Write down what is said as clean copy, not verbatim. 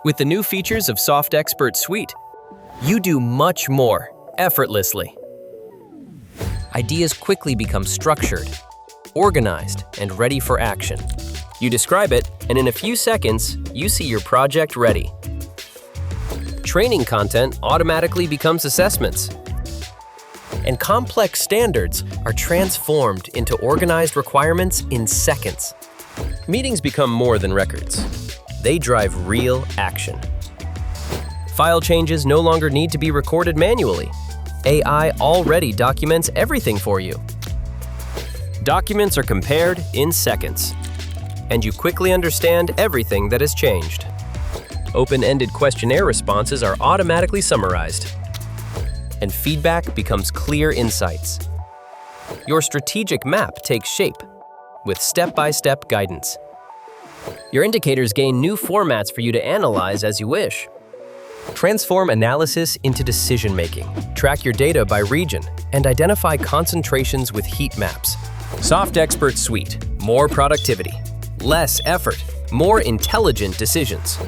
With the new features of SoftExpert Suite, you do much more effortlessly. Ideas quickly become structured, organized, and ready for action. You describe it, and in a few seconds, you see your project ready. Training content automatically becomes assessments. And complex standards are transformed into organized requirements in seconds. Meetings become more than records. They drive real action. File changes no longer need to be recorded manually. AI already documents everything for you. Documents are compared in seconds, and you quickly understand everything that has changed. Open-ended questionnaire responses are automatically summarized, and feedback becomes clear insights. Your strategic map takes shape with step-by-step guidance. Your indicators gain new formats for you to analyze as you wish. Transform analysis into decision-making. Track your data by region and identify concentrations with heat maps. SoftExpert Suite. More productivity, less effort, more intelligent decisions.